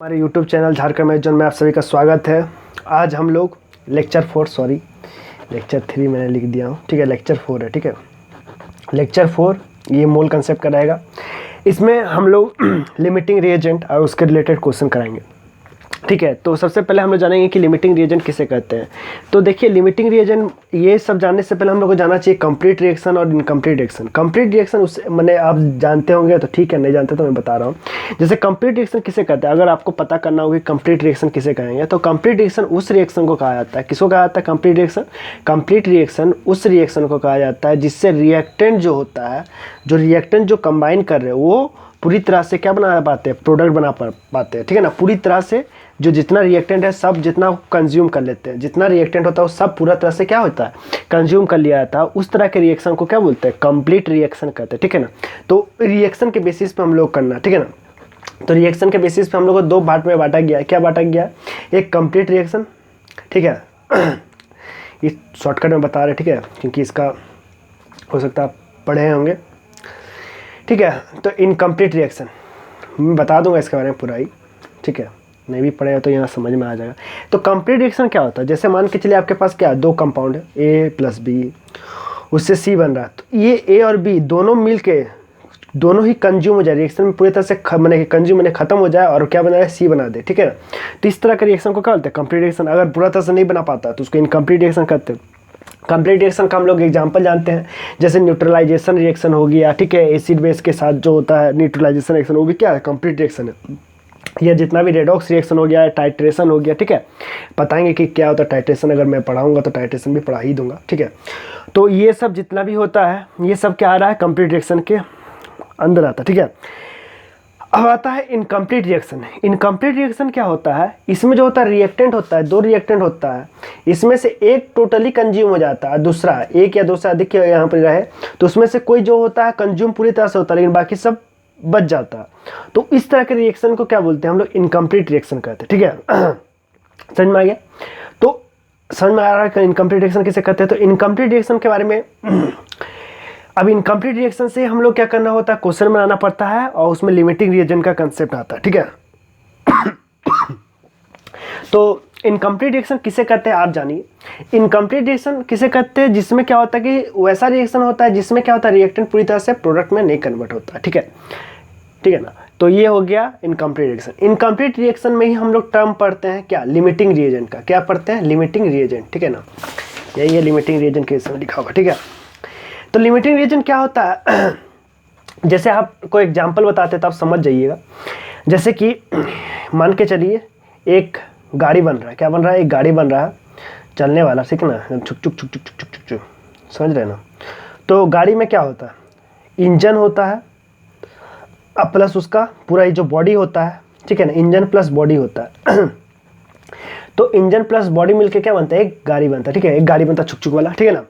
हमारे YouTube channel Jharkhand math zone में आप सभी का स्वागत है। आज हम लोग लेक्चर 3 मैंने लिख दिया हूँ, ठीक है। लेक्चर 4 है, ठीक है। लेक्चर 4 ये मोल कंसेप्ट का रहेगा। इसमें हम लोग लिमिटिंग रिएजेंट और उसके रिलेटेड क्वेश्चन कराएंगे, ठीक है। तो सबसे पहले हम लोग जानेंगे कि लिमिटिंग रिएजेंट किसे कहते हैं। तो देखिए, लिमिटिंग रिएजेंट ये सब जानने से पहले हम लोग को जाना चाहिए कंप्लीट रिएक्शन और इनकम्प्लीट रिएक्शन। कंप्लीट रिएक्शन उस मैंने आप जानते होंगे तो ठीक है, नहीं जानते तो मैं बता रहा हूँ। जैसे कंप्लीट रिएक्शन किसे कहते हैं, अगर आपको पता करना होगा कंप्लीट रिएक्शन किसे कहेंगे, तो कंप्लीट रिएक्शन उस रिएक्शन को कहा जाता है। किसको कहा जाता है कंप्लीट रिएक्शन? कंप्लीट रिएक्शन उस रिएक्शन को कहा जाता है जिससे रिएक्टेंट जो होता है, जो रिएक्टेंट जो कंबाइन कर रहे हैं वो पूरी तरह से क्या बना पाते हैं, प्रोडक्ट बना पाते हैं, ठीक है ना। पूरी तरह से जो जितना रिएक्टेंट है सब जितना कंज्यूम कर लेते हैं, जितना रिएक्टेंट होता है वो सब पूरा तरह से क्या होता है, कंज्यूम कर लिया जाता है। उस तरह के रिएक्शन को क्या बोलते हैं, कंप्लीट रिएक्शन कहते हैं, ठीक है ना। तो रिएक्शन के बेसिस पे हम लोग करना, ठीक है ना। तो रिएक्शन के बेसिस पे हम लोग को दो पार्ट में बांटा गया है। क्या बांटा गया है? एक कंप्लीट रिएक्शन, ठीक है। इस शॉर्टकट में बता रहे, ठीक है, क्योंकि इसका हो सकता है आप पढ़े होंगे, ठीक है। तो इनकम्प्लीट रिएक्शन मैं बता दूंगा इसके बारे में पूरा ही, ठीक है। नहीं भी पढ़ेगा तो यहाँ समझ में आ जाएगा। तो कंप्लीट रिएक्शन क्या होता है? जैसे मान के चलिए आपके पास क्या दो कंपाउंड है, ए प्लस बी, उससे सी बन रहा है। तो ये ए और बी दोनों मिल के दोनों ही कंज्यूम हो जाए, रिएक्शन में पूरी तरह से मैंने कंज्यूम मैंने खत्म हो जाए और क्या बना है, सी बना दे, ठीक है ना। तो इस तरह के रिएक्शन को क्या बोलते हैं, कंप्लीट रिएक्शन। अगर पूरा तरह से नहीं बना पाता तो उसको इनकम्प्लीट रिएक्शन कहते हैं। कंप्लीट रिएक्शन का हम लोग एग्जांपल जानते हैं, जैसे न्यूट्रलाइजेशन रिएक्शन हो गया, ठीक है। एसिड बेस के साथ जो होता है न्यूट्रलाइजेशन रिएक्शन, वो भी क्या है, कंप्लीट रिएक्शन है। यह जितना भी रेडॉक्स रिएक्शन हो गया, टाइट्रेशन हो गया, ठीक है। बताएंगे कि क्या होता है टाइट्रेशन, अगर मैं पढ़ाऊंगा तो टाइट्रेशन भी पढ़ा ही दूंगा, ठीक है। तो ये सब जितना भी होता है ये सब क्या आ रहा है, कंप्लीट रिएक्शन के अंदर आता है, ठीक है। अब आता है इनकम्प्लीट रिएक्शन। इनकम्प्लीट रिएक्शन क्या होता है? इसमें जो होता है रिएक्टेंट होता है, दो रिएक्टेंट होता है, इसमें से एक टोटली कंज्यूम हो जाता है, दूसरा एक या दो से अधिक यहाँ पर रहे तो उसमें से कोई जो होता है कंज्यूम पूरी तरह से होता है लेकिन बाकी सब बच जाता है। तो इस तरह के रिएक्शन को क्या बोलते हैं हम लोग, इनकम्प्लीट रिएक्शन कहते हैं, ठीक है। समझ में आ गया? तो समझ में आ रहा है कि इनकम्प्लीट रिएक्शन किसे कहते हैं। तो इनकम्प्लीट रिएक्शन के बारे में अब इनकम्प्लीट रिएक्शन से हम लोग क्या करना होता है, क्वेश्चन बनाना पड़ता है और उसमें लिमिटिंग रिएजेंट का कंसेप्ट आता है, ठीक है। तो इनकम्प्लीट रिएक्शन किसे कहते हैं आप जानिए। इनकम्प्लीट रिएक्शन किसे कहते हैं? जिसमें क्या होता है कि वैसा रिएक्शन होता है जिसमें क्या होता है, रिएक्टेंट पूरी तरह से प्रोडक्ट में नहीं कन्वर्ट होता है, ठीक है, ठीक है ना। तो ये हो गया इनकम्प्लीट रिएक्शन। इनकम्प्लीट रिएक्शन में ही हम लोग टर्म पढ़ते हैं क्या, लिमिटिंग रिएजेंट का। क्या पढ़ते हैं? लिमिटिंग रिएजेंट, ठीक है ना। यही है लिमिटिंग रिएजेंट के इसमें लिखा होगा, ठीक है। तो लिमिटिंग रिएजेंट क्या होता है, जैसे आपको एग्जांपल बताते तो आप समझ जाइएगा। जैसे कि मान के चलिए एक गाड़ी बन रहा है, क्या बन रहा है, एक गाड़ी बन रहा है चलने वाला, ठीक है ना, छुक छुक छुक छुक छुक छुक छुक, समझ रहे ना। तो गाड़ी में क्या होता है, इंजन होता है अब प्लस उसका पूरा ये जो बॉडी होता है, ठीक है ना, इंजन प्लस बॉडी होता है। तो इंजन प्लस बॉडी मिलके क्या बनता है, एक गाड़ी बनता है, ठीक है। एक गाड़ी बनता है छुक छुक वाला, ठीक है ना।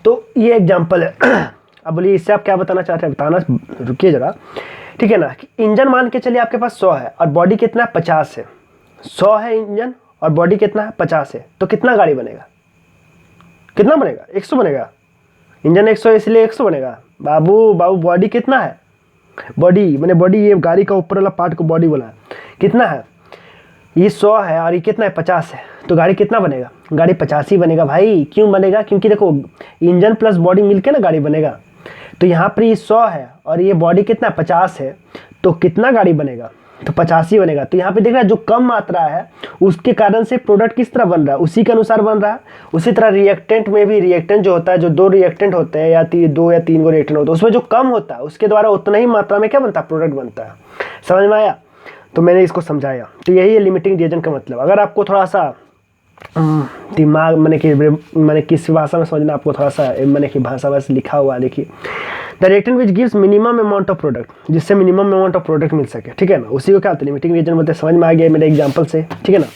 तो ये एग्जाम्पल है। अब बोलिए इससे आप क्या बताना चाहते हैं, बताना, रुकिए जरा, ठीक है ना। कि इंजन मान के चलिए आपके पास 100 है और बॉडी कितना है, 50 है। 100 है इंजन और बॉडी कितना है, 50 है। तो कितना गाड़ी बनेगा, कितना बनेगा, 100 बनेगा। इंजन 100 है इसलिए 100 बनेगा। बाबू बॉडी कितना है, बॉडी मैंने बॉडी ये गाड़ी का ऊपर वाला पार्ट को बॉडी बोला है, कितना है, ये 100 है और ये कितना है, 50 है। तो गाड़ी कितना बनेगा, गाड़ी 50 ही बनेगा भाई। क्यों बनेगा, क्योंकि देखो इंजन प्लस बॉडी मिलके ना गाड़ी बनेगा। तो यहाँ पर ये 100 है और ये बॉडी कितना 50 है, तो कितना गाड़ी बनेगा, तो 50 ही बनेगा। तो यहाँ पे देख रहा है जो कम मात्रा है उसके कारण से प्रोडक्ट किस तरह बन रहा है, उसी के अनुसार बन रहा है। उसी तरह रिएक्टेंट में भी, रिएक्टेंट जो होता है, जो दो रिएक्टेंट होते हैं या दो या तीन गो रिएक्टेंट होते हैं, उसमें जो कम होता है उसके द्वारा उतना ही मात्रा में क्या बनता है, प्रोडक्ट बनता है। समझ में आया? तो मैंने इसको समझाया। तो यही है लिमिटिंग रिएजेंट का मतलब। अगर आपको थोड़ा सा दिमाग मैंने किस भाषा में समझना, आपको थोड़ा सा मैंने की भाषा बस लिखा हुआ देखिए, the reactant which gives minimum amount of product, जिससे मिनिमम अमाउंट ऑफ प्रोडक्ट मिल सके, ठीक है ना। उसी को क्या होता है लिमिटिंग रिएजेंट बोलते हैं। समझ में आ गया मेरे एग्जांपल से, ठीक है ना।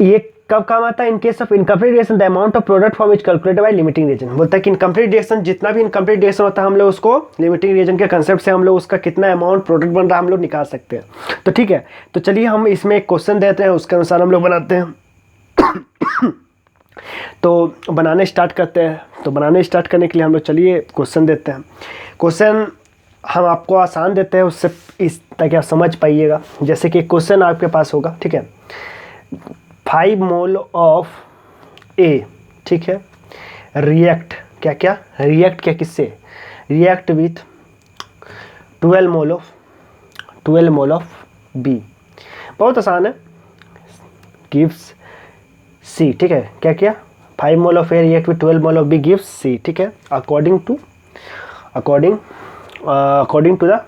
ये कब काम आता है, in case of incomplete reaction the amount of product form is calculated by limiting reagent. बोलता है कि इनकम्प्लीट रिएक्शन, जितना भी इनकम्प्लीट रिएक्शन होता है हम लोग उसको लिमिटिंग रिएजेंट के कंसेप्ट से हम लोग उसका कितना अमाउंट प्रोडक्ट बन रहा है हम लोग निकाल सकते हैं। तो ठीक है, तो चलिए हम इसमें एक क्वेश्चन देते हैं, उसके अनुसार हम लोग बनाते हैं। तो बनाने स्टार्ट करते हैं। तो बनाने स्टार्ट करने के लिए हम लोग चलिए क्वेश्चन देते हैं। क्वेश्चन हम आपको आसान देते हैं उससे इस ताकि आप समझ पाइएगा। जैसे कि क्वेश्चन आपके पास होगा, ठीक है, 5 मोल ऑफ ए, ठीक है, रिएक्ट क्या क्या, रिएक्ट क्या किससे, react with 12 mole of B. बहुत आसान है, गिव्स सी, ठीक है, क्या क्या, 5 mole of A react with 12 mole of B gives C, ठीक है, according to the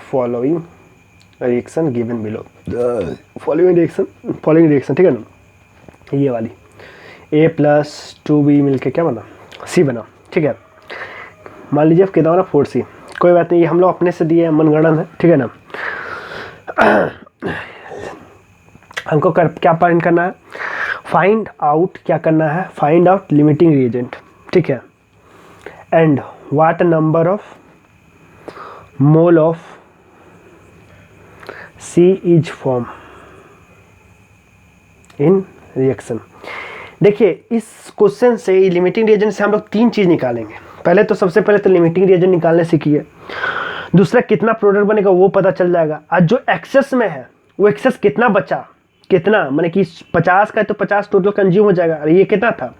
following reaction given below, following reaction, ठीक है ना, ये वाली a + 2b मिलके क्या बना, c बना, ठीक है। मान लीजिए कितना बना 4c, कोई बात नहीं, ये हम लोग अपने से दिए मनगणन है, ठीक है ना। हमको क्या फाइंड करना है, फाइंड आउट क्या करना है, फाइंड आउट लिमिटिंग रिएजेंट, ठीक है, and what number of mole of C is form in reaction. देखिए इस क्वेश्चन से, लिमिटिंग रिएजेंट से हम लोग 3 चीज़ निकालेंगे। पहले तो सबसे पहले तो लिमिटिंग रिएजेंट निकालने सीखिए, दूसरा कितना प्रोडक्ट बनेगा वो पता चल जाएगा, और जो एक्सेस में है वो एक्सेस कितना बचा, कितना माने कि 50 का है तो 50 टोटल कंज्यूम हो जाएगा, और ये कितना था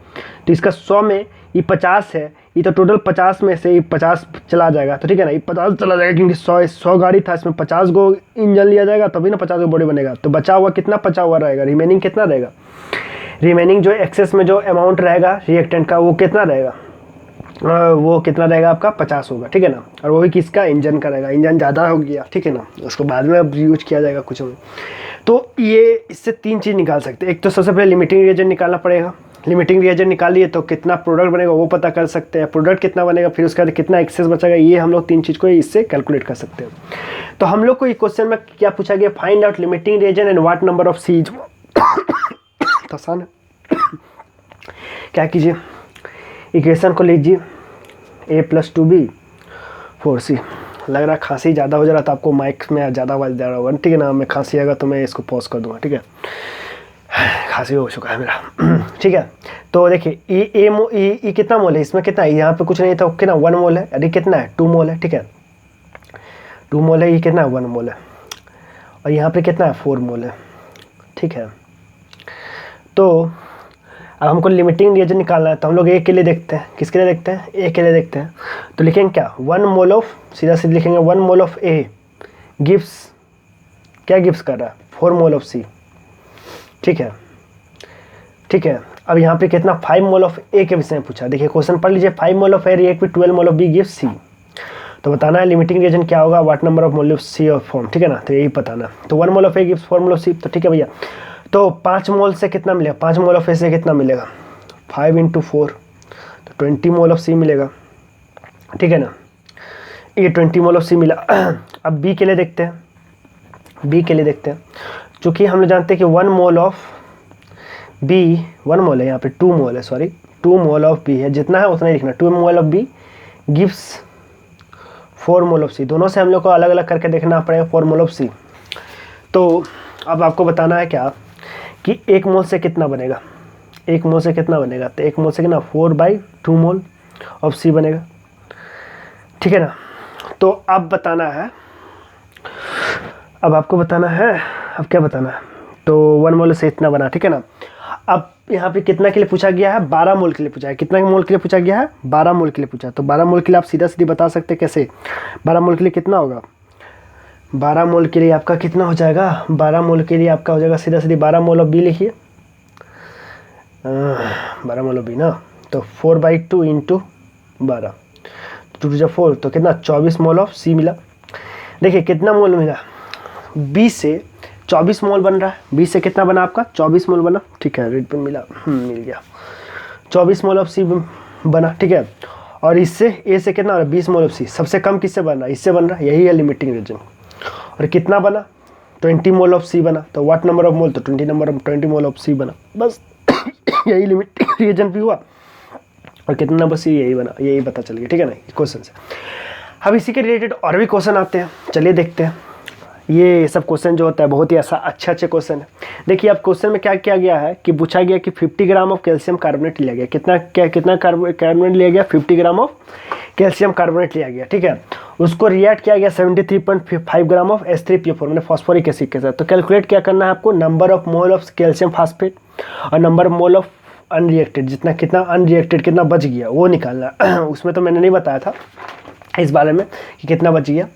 तो इसका 100 में ये 50 है, ये तो टोटल 50 में से ये 50 चला जाएगा, तो ठीक है ना, ये 50 चला जाएगा क्योंकि 100 गाड़ी था, इसमें 50 गो इंजन लिया जाएगा तभी ना 50 गो बॉडी बनेगा। तो बचा हुआ कितना बचा हुआ रहेगा, रिमेनिंग कितना रहेगा, रिमेनिंग जो एक्सेस में जो अमाउंट रहेगा रिएक्टेंट का वो कितना रहेगा, वो कितना रहेगा आपका 50 होगा, ठीक है ना, और वही किसका, इंजन का रहेगा, इंजन ज़्यादा हो गया, ठीक है ना, उसको बाद में अब यूज किया जाएगा कुछ में। तो ये इससे 3 चीज़ निकाल सकते हैं, एक तो सबसे पहले लिमिटिंग रिएजेंट निकालना पड़ेगा, लिमिटिंग रिएजेंट निकालिए तो कितना प्रोडक्ट बनेगा वो पता कर सकते हैं, प्रोडक्ट कितना बनेगा, फिर उसके बाद कितना एक्सेस बचेगा, ये हम लोग 3 चीज़ को इससे कैलकुलेट कर सकते हैं। तो हम लोग को ये क्वेश्चन में क्या पूछा गया, find out limiting reagent and what number of C is, तो आसान है, क्या कीजिए, इक्वेशन को लीजिए a + 2b 4c। लग रहा है खांसी ज़्यादा हो जा रहा था, आपको माइक में ज़्यादा आवाज़ दे रहा होगा, ठीक है ना, मैं खांसी आएगा तो मैं इसको पॉज कर दूंगा, ठीक है, खांसी हो चुका है मेरा, ठीक है। तो देखिए ये कितना मोल है, इसमें कितना है, यहाँ पे कुछ नहीं था, कितना 1 मोल है, अरे कितना है 2 मोल है, ठीक है, 2 मोल है, ये कितना है 1 मोल है, और यहाँ पे कितना है 4 मोल है, ठीक है। तो अब हमको लिमिटिंग रिएजेंट निकालना है, तो हम लोग ए के लिए देखते हैं, किसके लिए देखते हैं, ए के लिए देखते हैं, तो लिखेंगे क्या 1 मोल ऑफ, सीधा सीधा लिखेंगे 1 मोल ऑफ ए गिव्स, क्या गिव्स कर रहा है 4 मोल ऑफ सी, ठीक है, ठीक है। अब यहाँ पे कितना 5 मोल ऑफ ए के विषय में पूछा, देखिए क्वेश्चन पढ़ लीजिए, 5 mole of A react with 12 mole of B gives C, तो बताना है लिमिटिंग रिएजेंट क्या होगा, what number of mole of C of form, ठीक है ना, तो यही बताना। तो 1 mole of A gives 4 mole of C, तो ठीक है भैया, तो 5 मोल से कितना मिलेगा, 5 मोल ऑफ ए से कितना मिलेगा 5 × 4, तो 20 मोल ऑफ सी मिलेगा, ठीक है ना, ये 20 मोल ऑफ सी मिला। अब बी के लिए देखते हैं, बी के लिए देखते हैं, चूँकि हम लोग जानते हैं कि 1 मोल ऑफ बी, 1 मोल है यहाँ पे, 2 मोल है, सॉरी 2 मोल ऑफ बी है, जितना है उतना ही लिखना, 2 mole of B gives 4 mole of C, दोनों से हम लोग को अलग अलग करके देखना पड़ेगा 4 मोल ऑफ सी। तो अब आपको बताना है क्या कि 1 मोल से कितना बनेगा, 1 मोल से कितना बनेगा, तो 1 मोल से कितना 4/2 मोल ऑफ सी बनेगा, ठीक है ना। तो अब बताना है, अब आपको बताना है, अब क्या बताना है, तो 1 मोल से इतना बना, ठीक है ना। अब यहाँ पे कितना के लिए पूछा गया है, 12 मोल के लिए पूछा है, कितना मोल के लिए पूछा गया है 12 मोल के लिए पूछा है, तो 12 मोल के लिए आप सीधा सीधी बता सकते हैं कैसे, 12 मोल के लिए कितना होगा, 12 मोल के लिए आपका कितना हो जाएगा, 12 मोल के लिए आपका हो जाएगा सीधा सीधी 12 मोल ऑफ बी लिखिए, 12 मोल ऑफ बी ना, तो 4/2 × 12, 2 × 4, तो कितना 24 मोल ऑफ सी मिला। देखिए कितना मोल मिला, बी से 24 मोल बन रहा है, बी से कितना बना आपका 24 मोल बना, ठीक है, रेड पेन मिला, मिल गया, 24 मोल ऑफ सी बना, ठीक है। और इससे ए से कितना हो रहा है 20 मोल ऑफ सी, सबसे कम किससे बन रहा है, इससे बन रहा है, यही है लिमिटिंग रिएजेंट। और कितना बना 20 मोल ऑफ सी बना, तो व्हाट नंबर ऑफ मोल, तो 20 मोल ऑफ सी बना, बस यही लिमिटिंग रिएजेंट भी हुआ, और कितना नंबर सी यही बना, यही पता चल गया, ठीक है ना क्वेश्चन से। अब इसी के रिलेटेड और भी क्वेश्चन आते हैं, चलिए देखते हैं। ये सब क्वेश्चन जो होता है बहुत ही ऐसा अच्छे क्वेश्चन है। देखिए अब क्वेश्चन में क्या किया गया है कि पूछा गया कि 50 ग्राम ऑफ कैल्शियम कार्बोनेट लिया गया। कितना कार्बोनेट लिया गया? 50 ग्राम ऑफ कैल्शियम कार्बोनेट लिया गया, ठीक है। उसको रिएक्ट किया गया 73.5 ग्राम ऑफ H3PO4 मैंने फॉस्फोरिक एसिड के साथ। तो कैलकुलेट क्या करना है आपको? Number of mole of calcium phosphate और number of mole of unreacted, कितना अनरिएक्टेड कितना बच गया वो निकालना। उसमें तो मैंने नहीं बताया था इस बारे में कि कितना बच गया,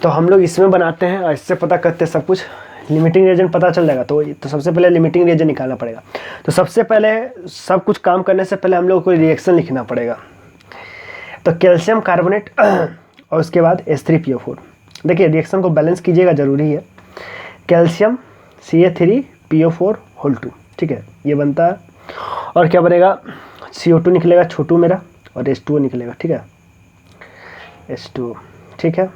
तो हम लोग इसमें बनाते हैं और इससे पता करते हैं सब कुछ। लिमिटिंग रिएजेंट पता चल जाएगा तो सबसे पहले लिमिटिंग रिएजेंट निकालना पड़ेगा। तो सबसे पहले सब कुछ काम करने से पहले हम लोग को रिएक्शन लिखना पड़ेगा। तो कैल्शियम कार्बोनेट और उसके बाद H3PO4। देखिए रिएक्शन को बैलेंस कीजिएगा, ज़रूरी है। कैल्शियम Ca3PO4 होल 2, ठीक है, ये बनता है। और क्या बनेगा? CO2 निकलेगा छोटू मेरा और H2O निकलेगा, ठीक है, H2O, ठीक है।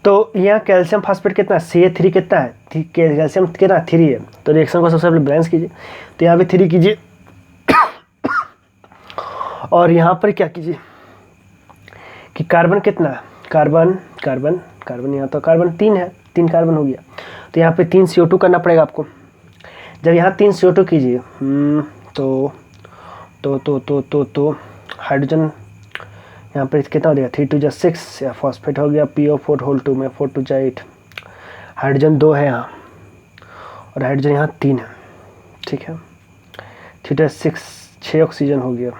तो यहाँ कैल्शियम फास्फेट कितना है? Ca3 कितना है? कैल्शियम कितना? 3 है। तो रिएक्शन को सबसे पहले बैलेंस कीजिए, तो यहाँ पे 3 कीजिए और यहाँ पर क्या कीजिए कि कार्बन कितना है? कार्बन यहाँ तो कार्बन 3 है, 3 कार्बन हो गया। तो यहाँ पे 3 CO2 करना पड़ेगा आपको। जब यहाँ 3 CO2 कीजिए तो हाइड्रोजन यहाँ पर कितना हो जाएगा? 3 2 6 या फॉस्फेट हो गया PO4 होल 2 में 4 2 8। हाइड्रोजन 2 है यहाँ और हाइड्रोजन यहाँ 3 है, ठीक है। 3 2 6 ऑक्सीजन हो गया।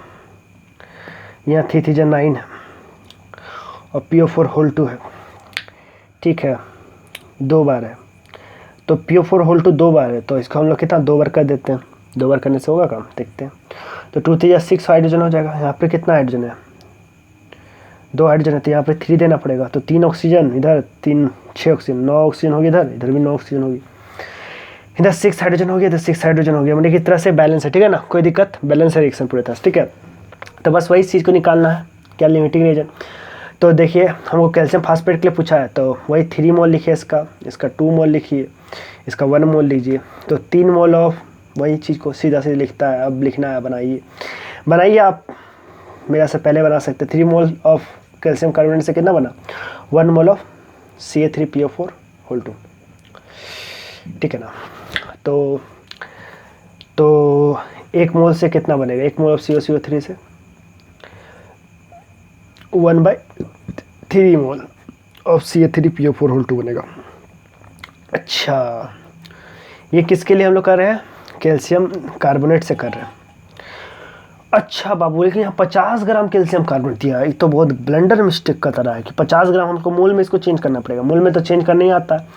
यहाँ 3 3 9 है और PO4 होल 2 है, ठीक है, 2 बार है। तो PO4 होल 2 2 बार है, तो इसको हम लोग कितना 2 बार कर देते हैं। 2 बार करने से होगा काम, देखते हैं। तो 2 3 6 हाइड्रोजन हो जाएगा। यहाँ पे कितना हाइड्रोजन है? 2 हाइड्रोजन है, तो यहाँ पे 3 देना पड़ेगा। तो 3 ऑक्सीजन इधर, 3 6 ऑक्सीजन, 9 ऑक्सीजन हो गया इधर भी 9 ऑक्सीजन होगी। इधर 6 हाइड्रोजन हो गया, इधर 6 हाइड्रोजन हो गया। मतलब एक तरह से बैलेंस है, ठीक है ना, कोई दिक्कत, बैलेंस है रिएक्शन पूरे तरह से, ठीक है। तो बस वही चीज़ को निकालना है, क्या लिमिटिंग रिएजेंट। तो देखिए हमको कैल्शियम फास्फेट के लिए पूछा है, तो वही 3 मोल लिखिए, इसका 2 मोल लिखिए, इसका 1 मोल लीजिए। तो 3 मोल ऑफ वही चीज़ को सीधा लिखता है। अब लिखना है, बनाइए आप, मेरा से पहले बना सकते। 3 मोल ऑफ कैल्शियम कार्बोनेट से कितना बना? 1 मोल ऑफ Ca3PO4 होल 2, ठीक है ना। तो 1 मोल से कितना बनेगा? 1 मोल ऑफ COCO3 से 1/3 मोल ऑफ Ca3PO4 होल 2 बनेगा। अच्छा, ये किसके लिए हम लोग कर रहे हैं? कैल्शियम कार्बोनेट से कर रहे हैं। अच्छा बाबू, लेकिन यहाँ 50 ग्राम कैल्शियम कार्बोनेट दिया है। ये तो बहुत ब्लंडर मिस्टेक का तरह है कि 50 ग्राम हमको मोल में इसको चेंज करना पड़ेगा। मोल में तो चेंज करना ही आता है।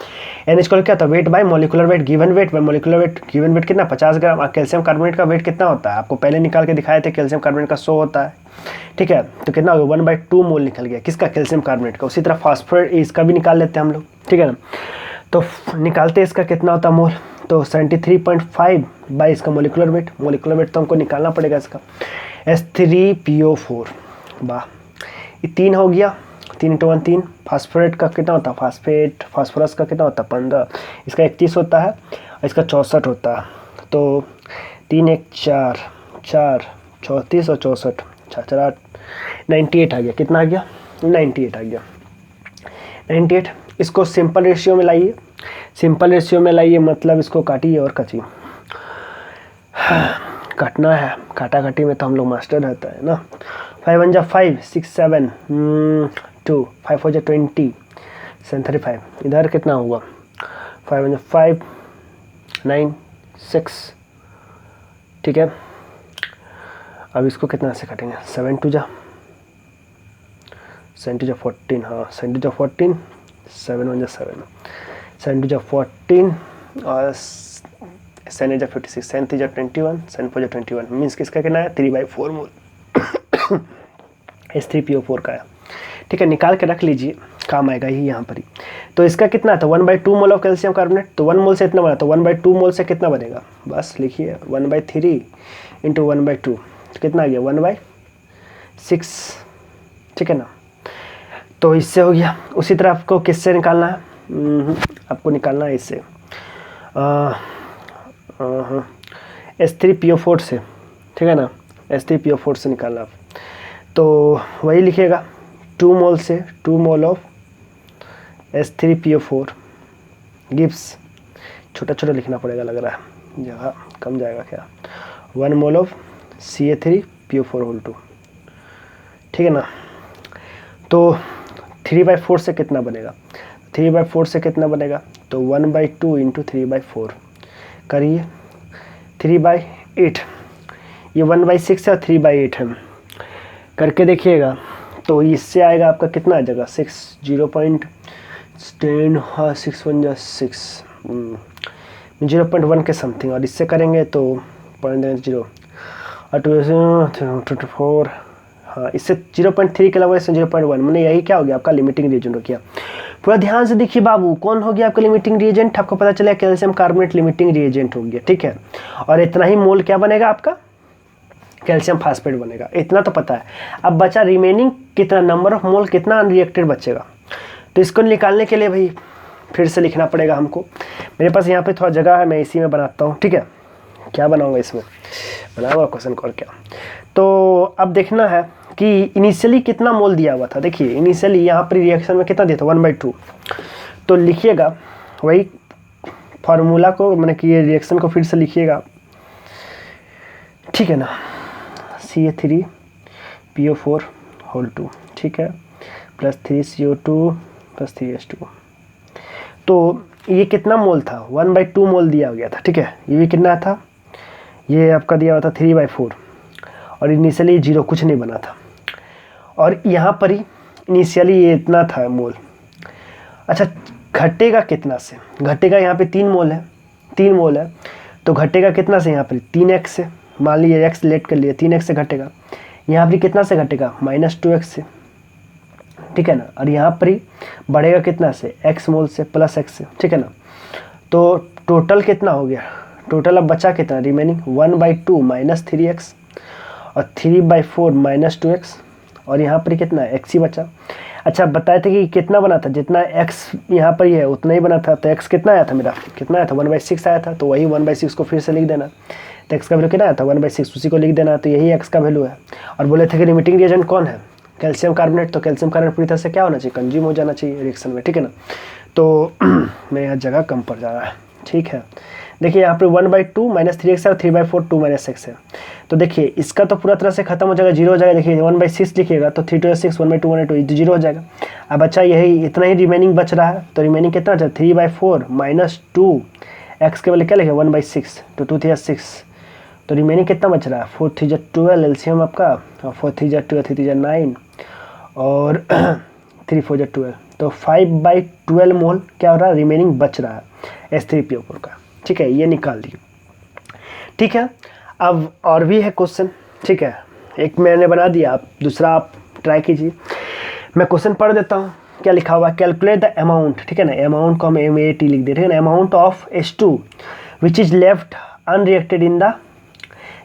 NH को क्या था? Weight by molecular weight given weight by molecular weight given weight कितना? 50 ग्राम। कैल्शियम कार्बोनेट का वेट कितना होता है? आपको पहले निकाल के दिखाए थे, कैल्शियम कार्बोनेट का 100 होता है, ठीक है। तो कितना हो गया? 1/2 मोल निकल गया, किसका? कैल्शियम कार्बोनेट का। उसी तरह फास्फोरेट इसका भी निकाल लेते हैं हम लोग, ठीक है ना। तो निकालते इसका कितना होता है मोल? तो 73.5 बाई इसका मोलिकुलर वेट तो हमको निकालना पड़ेगा इसका। H3PO4, वाह, ये 3 हो गया। 3 × 1 3। फास्फोरेट का कितना होता है? फास्फोरस का कितना होता है? 15। इसका 31 होता है और इसका 64 होता है। तो 3 1 4 4 34 और 64 4 4 8 98 आ गया। कितना आ गया? 98 आ गया। 98 इसको सिंपल रेशियो में लाइए। सिंपल रेशियो में लाइए मतलब इसको काटिए और कचिए। काटना है, काटा काटी में तो हम लोग मास्टर रहता है ना। 5 1 5 6 7 2 5 4 20 7 35। इधर कितना होगा? 5 1 5 9 6, ठीक है। अब इसको कितना से काटेंगे? 7 2 14, हाँ 7 2 14, 7 1 7 7 2 14 और 7 8 56, 7 3 21, 7 4 21। मीन्स किसका कितना है? 3/4 मोल H3PO4 का है, ठीक है। निकाल के रख लीजिए, काम आएगा ही यहाँ पर ही। तो इसका कितना था? 1/2 मोल ऑफ कैल्शियम कार्बोनेट। तो 1 मोल से इतना बना, तो 1/2 मोल से कितना बनेगा? बस लिखिए 1/3 × 1/2 कितना आ गया? 1/6, ठीक है ना। तो इससे हो गया। उसी तरह आपको किससे निकालना है? आपको निकालना है इससे H3PO4 से, ठीक है ना। H3PO4 से निकालना आप, तो वही लिखिएगा 2 मोल से 2 मोल ऑफ H3PO4 गिव्स, छोटा छोटा लिखना पड़ेगा लग रहा है, जगह कम जाएगा क्या, 1 मोल ऑफ Ca3PO4 होल 2, ठीक है ना। तो 3/4 से कितना बनेगा, 3/4 से कितना बनेगा, तो 1/2 इंटू 3/4 करिए, 3/8, ये 1/6 है, 3/8 है, करके देखिएगा तो इससे आएगा आपका कितना आ जाएगा 6, 0.10, हाँ 6 1 6, 0.1 के समथिंग, और इससे करेंगे तो 0.0 और 2 हाँ इससे 0.3 के अलावा इससे 0.1, मैंने यही क्या हो गया आपका लिमिटिंग रिएजेंट हो गया। पूरा ध्यान से देखिए बाबू, कौन हो गया आपका लिमिटिंग रिएजेंट, आपको पता चला कैल्शियम कार्बोनेट लिमिटिंग रिएजेंट हो गया, ठीक है। और इतना ही मोल क्या बनेगा आपका, कैल्शियम फास्फेट बनेगा, इतना तो पता है। अब बचा रिमेनिंग कितना, नंबर ऑफ मोल कितना अनरिएक्टेड बचेगा, तो इसको निकालने के लिए भाई फिर से लिखना पड़ेगा हमको। मेरे पास यहाँ पे थोड़ा जगह है, मैं इसी में बनाता हूँ, ठीक है। क्या बनाऊँगा इसमें, बनाऊँगा क्वेश्चन और क्या। तो अब देखना है कि इनिशियली कितना मोल दिया हुआ था, देखिए इनिशियली यहाँ पर रिएक्शन में कितना दिया था 1/2, तो लिखिएगा वही फार्मूला को, मैंने कि ये रिएक्शन को फिर से लिखिएगा, ठीक है ना। Ca3PO4 होल 2, ठीक है, प्लस 3CO2 प्लस 3H2, तो ये कितना मोल था, 1/2 मोल दिया गया था, ठीक है। ये भी कितना था, ये आपका दिया हुआ था 3/4, और इनिशियली 0 कुछ नहीं बना था, और यहाँ पर ही इनिशियली ये इतना था मोल। अच्छा घटेगा कितना से, घटेगा यहाँ पे 3 मोल है, 3 मोल है, तो घटेगा कितना से, यहाँ पर 3x से, मान लीजिए x लेट कर लिए, 3x से घटेगा, यहाँ पर कितना से घटेगा -2x से, ठीक है ना। और यहाँ पर ही बढ़ेगा कितना से, x मोल से प्लस x से, ठीक है ना। तो टोटल कितना हो गया, टोटल अब बचा कितना रिमेनिंग, 1/2 माइनस 3x और 3/4 -2x, और यहाँ पर कितना x ही बचा। अच्छा बताए थे कि कितना बना था, जितना x यहाँ पर ही है उतना ही बना था, तो x कितना आया था मेरा, कितना आया था 1/6 आया था, तो वही 1/6 को फिर से लिख देना, तो x का वैल्यू कितना आया था 1/6, उसी को लिख देना, तो यही x का वैल्यू है। और बोले थे कि लिमिटिंग रिएजेंट कौन है, कैल्शियम कार्बोनेट, तो कैल्शियम कार्बोनेट पूरी तरह से क्या होना चाहिए, कंज्यूम हो जाना चाहिए रिएक्शन में, ठीक है ना। तो मैं यहाँ जगह कम पड़ जा रहा है, ठीक है। देखिए यहाँ पर 1/2 माइनस 3x है और 3/4 2 - x है, तो देखिए इसका तो पूरा तरह से खत्म हो जाएगा, 0 हो जाएगा। देखिए 1/6 लिखिएगा तो 3 2 6, 1/2 1/2 0 हो जाएगा। अब अच्छा यही इतना ही रिमेनिंग बच रहा है, तो रिमेनिंग कितना बचा 3/4 माइनस 2x के वैल्यू क्या लिखे 1/6, तो 2 3 6, तो रिमेनिंग कितना बच रहा है 4 3 12 एलसीएम आपका, और 4 3 12 3 3 9 और 3 4 12, तो 5/12 मोल क्या हो रहा है रिमेनिंग बच रहा है H3PO4 का, ठीक है। ये निकाल दिए, ठीक है। अब और भी है क्वेश्चन, ठीक है, एक मैंने बना दिया, आप दूसरा आप ट्राई कीजिए। मैं क्वेश्चन पढ़ देता हूँ, क्या लिखा हुआ, कैलकुलेट द अमाउंट, ठीक है ना, अमाउंट को हम MAT लिख दे, ठीक है ना, amount of H2 which is left unreacted in the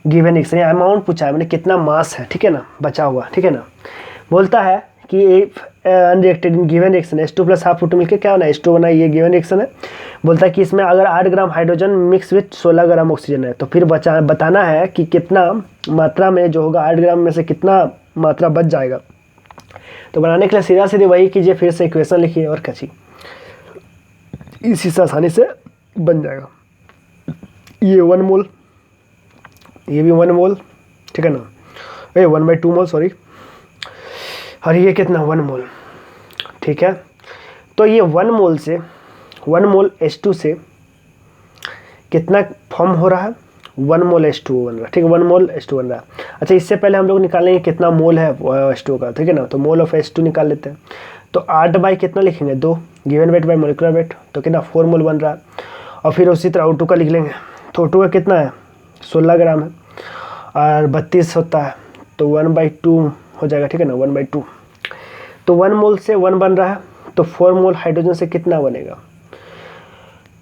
given reaction. Amount पूछा है मैंने कितना मास है, ठीक है ना, बचा हुआ, ठीक है ना। बोलता है कि unreacted in given reaction H2 plus half O2 मिलकर क्या होना है H2 बना, ये गिवन रिएक्शन है। बोलता है कि इसमें अगर 8 gram hydrogen mix with 16 gram oxygen है, तो फिर बताना है कि कितना मात्रा में जो होगा 8 ग्राम में से कितना मात्रा बच जाएगा। तो बनाने के लिए सीधा सीधे वही कीजिए, फिर से इक्वेशन लिखिए और कचिए, इसी से आसानी से बन जाएगा। ये 1 मोल, ये भी 1 मोल, ठीक है ना, ये 1/2 मोल सॉरी, और ये कितना 1 मोल, ठीक है। तो ये 1 मोल से 1 मोल H2 से कितना फॉर्म हो रहा है 1 मोल H2 बन रहा है, ठीक है, 1 मोल H2 बन रहा है। अच्छा इससे पहले हम लोग निकालेंगे कितना मोल है H2 का, ठीक है ना, तो मोल ऑफ H2 निकाल लेते हैं। तो 8 बाई कितना लिखेंगे 2, given weight by molecular weight, तो कितना 4 मोल बन रहा है। और फिर उसी तरह O2 का लिख लेंगे, तो O2 का कितना है 16 ग्राम है और 32 होता है, तो 1/2 हो जाएगा, ठीक है ना, 1/2। तो 1 मोल से 1 बन रहा है, तो 4 मोल हाइड्रोजन से कितना बनेगा,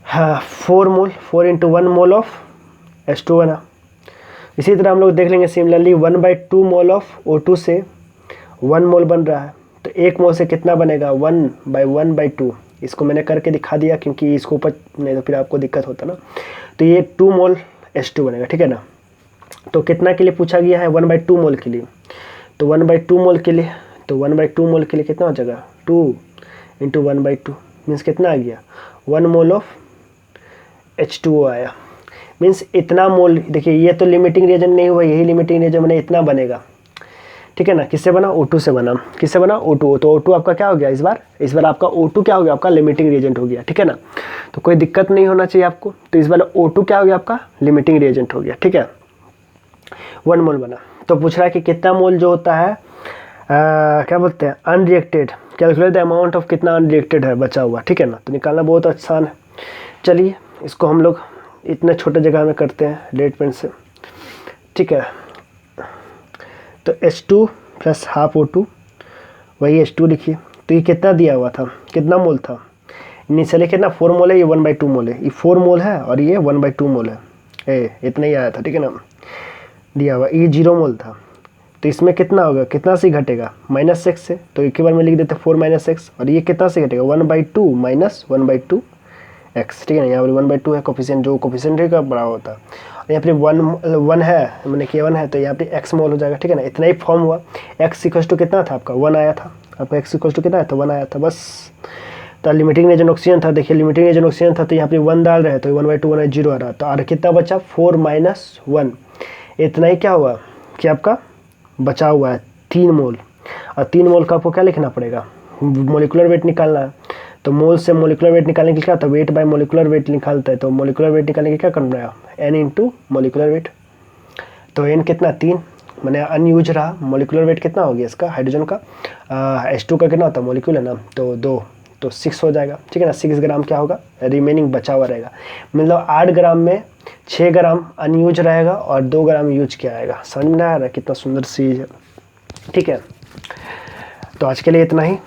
हाँ 4 मोल, 4 × 1 मोल ऑफ H2 बना। इसी तरह हम लोग देख लेंगे सिमिलरली 1/2 मोल ऑफ O2 से 1 मोल बन रहा है, तो 1 मोल से कितना बनेगा 1/1/2। इसको मैंने करके दिखा दिया क्योंकि इसको ऊपर नहीं तो फिर आपको दिक्कत होता ना। तो ये 2 मोल H2 बनेगा, ठीक है ना। तो कितना के लिए पूछा गया है 1/2 मोल के लिए, तो 1/2 मोल के लिए, तो 1/2 मोल के लिए कितना हो जाएगा 2 × 1/2, मीन्स कितना आ गया 1 मोल ऑफ H2O आया। मीन्स इतना मोल, देखिए ये तो लिमिटिंग रिएजेंट नहीं हुआ, यही लिमिटिंग रिएजेंट बने इतना बनेगा, ठीक है ना। किससे बना? O2 से बना। किससे बना? O2। तो O2 आपका क्या हो गया इस बार आपका O2 क्या हो गया? आपका लिमिटिंग रिएजेंट हो गया, ठीक है ना। तो कोई दिक्कत नहीं होना चाहिए आपको। तो इस बार O2 क्या हो गया? आपका लिमिटिंग रिएजेंट हो गया, ठीक है। 1 मोल बना। तो पूछ रहा है कि कितना मोल जो होता है क्या बोलते हैं unreacted, calculate the amount of कितना अनरिएक्टेड है बचा हुआ, ठीक है ना। तो निकालना बहुत आसान है। चलिए इसको हम लोग इतने छोटे जगह में करते हैं रेड पेन से, ठीक है। तो H2 प्लस हाफ O2 वही H2 लिखिए। तो ये कितना दिया हुआ था? कितना मोल था इनिशियली? कितना 4 मोल है, ये 1/2 मोल है। ये 4 मोल है और ये 1/2 मोल है। इतना ही आया था, ठीक है ना, दिया हुआ। ये 0 मोल था। तो इसमें कितना होगा? कितना से घटेगा? -6 से। तो एक बार में लिख देते 4 - x। और ये कितना से घटेगा? 1/2 माइनस 1/2 x, ठीक है ना। यहाँ पर 1/2 है कोफिशिएंट, जो कोफिशिएंट का बड़ा होता है। यहाँ पे 1 है, मैंने K1 है, तो यहाँ पे x मोल हो जाएगा, ठीक है ना। इतना ही फॉर्म हुआ। x इक्वल टू कितना था आपका? 1 आया था। आपका x इक्वल टू कितना है? तो 1 आया था, बस। तो लिमिटिंग रिएजेंट ऑक्सीजन था, देखिए लिमिटिंग रिएजेंट ऑक्सीजन था, तो यहाँ पे 1 डाल रहे हैं, तो 1/2 1 0 आ रहा। तो और कितना बचा? 4 - 1। इतना ही क्या हुआ कि आपका बचा हुआ है 3 मोल। और 3 मोल का आपको क्या लिखना पड़ेगा? मोलिकुलर वेट निकालना है। तो मोल से मोलिकुलर वेट निकालने के लिए क्या होता है? वेट बाय मोलिकुलर वेट निकालता है। तो मोलिकुलर वेट निकालने के क्या करना है? n into molecular weight. तो n कितना? 3, मैंने अनयूज रहा। मोलिकुलर वेट कितना हो गया इसका? हाइड्रोजन का H2 का कितना होता है? मोलिक्यूल है ना, तो 2, तो 6 हो जाएगा, ठीक है ना। 6 ग्राम क्या होगा? रिमेनिंग बचा हुआ रहेगा। मतलब 8 ग्राम में 6 ग्राम अनयूज रहेगा और 2 ग्राम यूज किया आएगा। समझ में आ रहा है कितना सुंदर चीज़ है, ठीक है। तो आज के लिए इतना ही।